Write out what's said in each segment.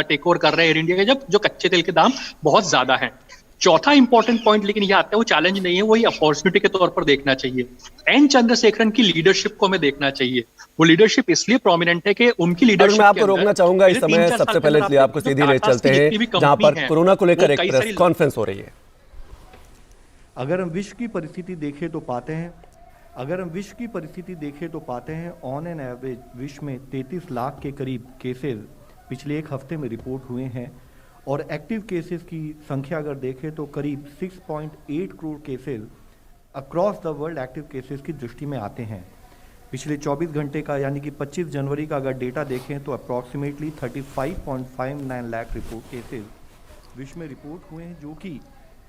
Take over कर रहे हैं एयर इंडिया के, जब जो कच्चे तेल के दाम बहुत ज्यादा हैं। चौथा इंपॉर्टेंट पॉइंट लेकिन ये आता है, वो चैलेंज नहीं है, वही अपॉर्चुनिटी के तौर पर देखना चाहिए। एन चंद्रशेखरन की लीडरशिप को हमें देखना चाहिए। वो लीडरशिप इसलिए प्रोमिनेंट है कि उनकी अरुण, लीडरशिप मैं के आपको अंदर रोकना चाहूंगा इस पिछले समय। 3-4 साल सबसे के पहले अंदर आप इसलिए आपको देखिए सीधी तो रेट टाटा चलते की हैं, जितनी भी जहां कंपनी पर है कोरोना को लेकर वो एक कई प्रेस सारी। कॉन्फ्रेंस हो रही है। अगर हम विश्व की परिस्थिति देखें तो पाते हैं ऑन एन एवरेज विश्व में 33 लाख के करीब केसेस पिछले एक हफ्ते में रिपोर्ट हुए हैं, और एक्टिव केसेस की संख्या अगर देखें तो करीब 6.8 crore cases across the world active cases की दृष्टि में आते हैं। पिछले 24 घंटे का यानी कि 25 जनवरी का अगर डेटा देखें तो अप्रॉक्सीमेटली 35.59 लाख रिपोर्ट केसेस विश्व में रिपोर्ट हुए हैं, जो कि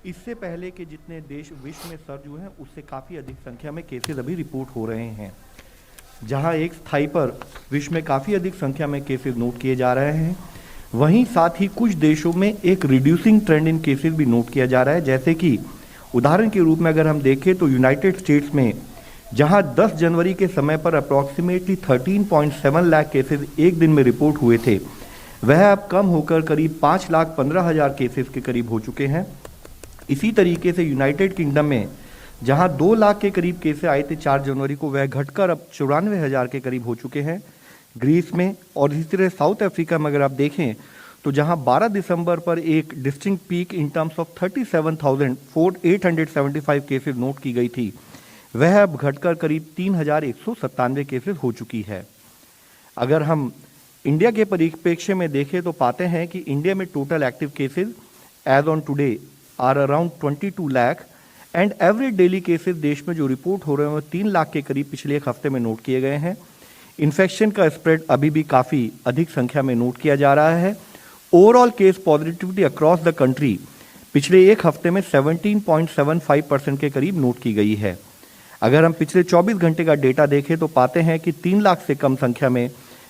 इससे पहले के जितने देश विश्व में सर्ज हुए हैं उससे काफ़ी अधिक संख्या में केसेस अभी रिपोर्ट हो रहे हैं। जहां एक स्थाई पर विश्व में काफ़ी अधिक संख्या में केसेस नोट किए जा रहे हैं, वहीं साथ ही कुछ देशों में एक रिड्यूसिंग ट्रेंड इन केसेस भी नोट किया जा रहा है। जैसे कि उदाहरण के रूप में अगर हम देखें तो यूनाइटेड स्टेट्स में जहां 10 जनवरी के समय पर अप्रॉक्सीमेटली 13.7 लाख केसेस एक दिन में रिपोर्ट हुए थे, वह अब कम होकर करीब 5,15,000 केसेस के करीब हो चुके हैं। इसी तरीके से यूनाइटेड किंगडम में जहां 2 लाख के करीब केसेस आए थे 4 जनवरी को, वह घटकर अब 94,000 के करीब हो चुके हैं ग्रीस में। और इसी तरह साउथ अफ्रीका में अगर आप देखें तो जहां 12 दिसंबर पर एक distinct peak in terms of 37,875 cases note की गई थी, वह अब घटकर करीब 3,197 केसेस हो चुकी है। अगर हम इंडिया के परिप्रेक्ष्य में देखें तो पाते हैं कि इंडिया में total active cases as on today are around 22 lakh, and average daily cases देश में जो रिपोर्ट हो रहे हैं 3 लाख के करीब पिछले एक हफ्ते में नोट किए गए हैं। इन्फेक्शन का स्प्रेड अभी भी काफ़ी अधिक संख्या में नोट किया जा रहा है। Overall case positivity across the country पिछले एक हफ्ते में 17.75% के करीब नोट की गई है। अगर हम पिछले 24 घंटे का डेटा देखें तो पाते हैं कि 3 लाख से कम संख्या में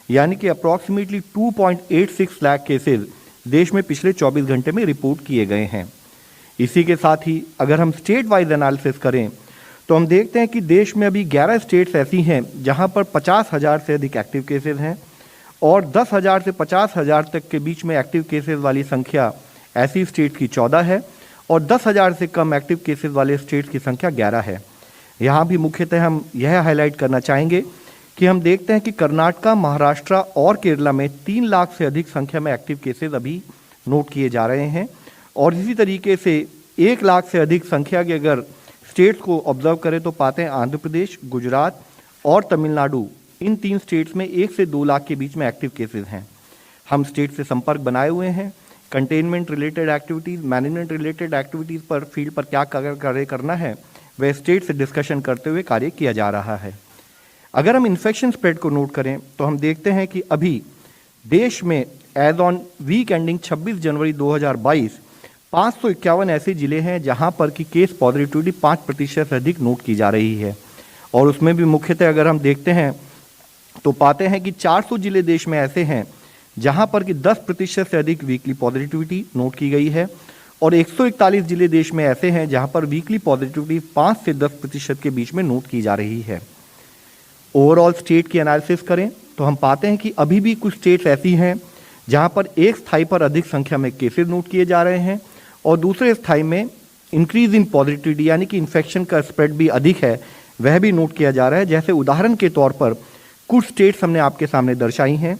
यानी कि अप्रॉक्सीमेटली 2.86 लाख केसेस देश में पिछले 24 घंटे में रिपोर्ट किए गए हैं। इसी के साथ ही अगर हम स्टेट वाइज एनालिसिस करें तो हम देखते हैं कि देश में अभी 11 स्टेट्स ऐसी हैं जहां पर 50,000 से अधिक एक्टिव केसेस हैं, और 10,000 से 50,000 तक के बीच में एक्टिव केसेस वाली संख्या ऐसी स्टेट्स की 14 है, और 10,000 से कम एक्टिव केसेस वाले स्टेट्स की संख्या 11 है। यहाँ भी मुख्यतः हम यह हाईलाइट करना चाहेंगे कि हम देखते हैं कि कर्नाटक, महाराष्ट्र और केरला में 3 लाख से अधिक संख्या में एक्टिव केसेस अभी नोट किए जा रहे हैं, और इसी तरीके से 1 लाख से अधिक संख्या के अगर स्टेट्स को ऑब्जर्व करें तो पाते हैं आंध्र प्रदेश, गुजरात और तमिलनाडु, इन 3 स्टेट्स में 1 से 2 लाख के बीच में एक्टिव केसेस हैं। हम स्टेट से संपर्क बनाए हुए हैं। Containment related activities, management related activities पर फील्ड पर क्या कार्य करना है वह स्टेट से डिस्कशन करते हुए कार्य किया जा रहा है। अगर हम इन्फेक्शन स्प्रेड को नोट करें तो हम देखते हैं कि अभी देश में एज ऑन वीक एंडिंग 26 जनवरी 2022 551 ऐसे जिले हैं जहां पर कि केस पॉजिटिविटी 5% से अधिक नोट की जा रही है, और उसमें भी मुख्यतः अगर हम देखते हैं तो पाते हैं कि 400 जिले देश में ऐसे हैं जहां पर कि 10% से अधिक वीकली पॉजिटिविटी नोट की गई है, और 141 जिले देश में ऐसे हैं जहां पर वीकली पॉजिटिविटी 5 से 10% के बीच में नोट की जा रही है। ओवरऑल स्टेट की एनालिसिस करें तो हम पाते हैं कि अभी भी कुछ स्टेट्स ऐसी हैं जहां पर एक स्थाई पर अधिक संख्या में केसेस नोट किए जा रहे हैं, और दूसरे स्थाई में इंक्रीज इन पॉजिटिविटी यानी कि इन्फेक्शन का स्प्रेड भी अधिक है, वह भी नोट किया जा रहा है। जैसे उदाहरण के तौर पर कुछ स्टेट्स हमने आपके सामने दर्शाई हैं,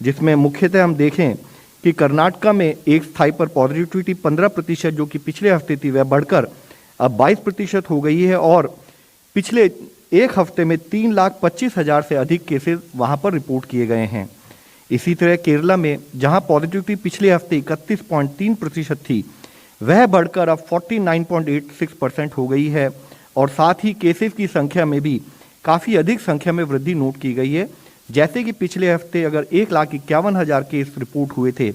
जिसमें मुख्यतः हम देखें कि कर्नाटक में एक स्थाई पर पॉजिटिविटी 15% जो कि पिछले हफ्ते थी वह बढ़कर अब 22% हो गई है, और पिछले एक हफ्ते में 3,25,000 से अधिक केसेस वहां पर रिपोर्ट किए गए हैं। इसी तरह केरला में जहां पॉजिटिविटी पिछले हफ्ते 31.3% थी, वह बढ़कर अब 49.86% हो गई है, और साथ ही केसेस की संख्या में भी काफ़ी अधिक संख्या में वृद्धि नोट की गई है। जैसे कि पिछले हफ्ते अगर 1,51,000 केस रिपोर्ट हुए थे,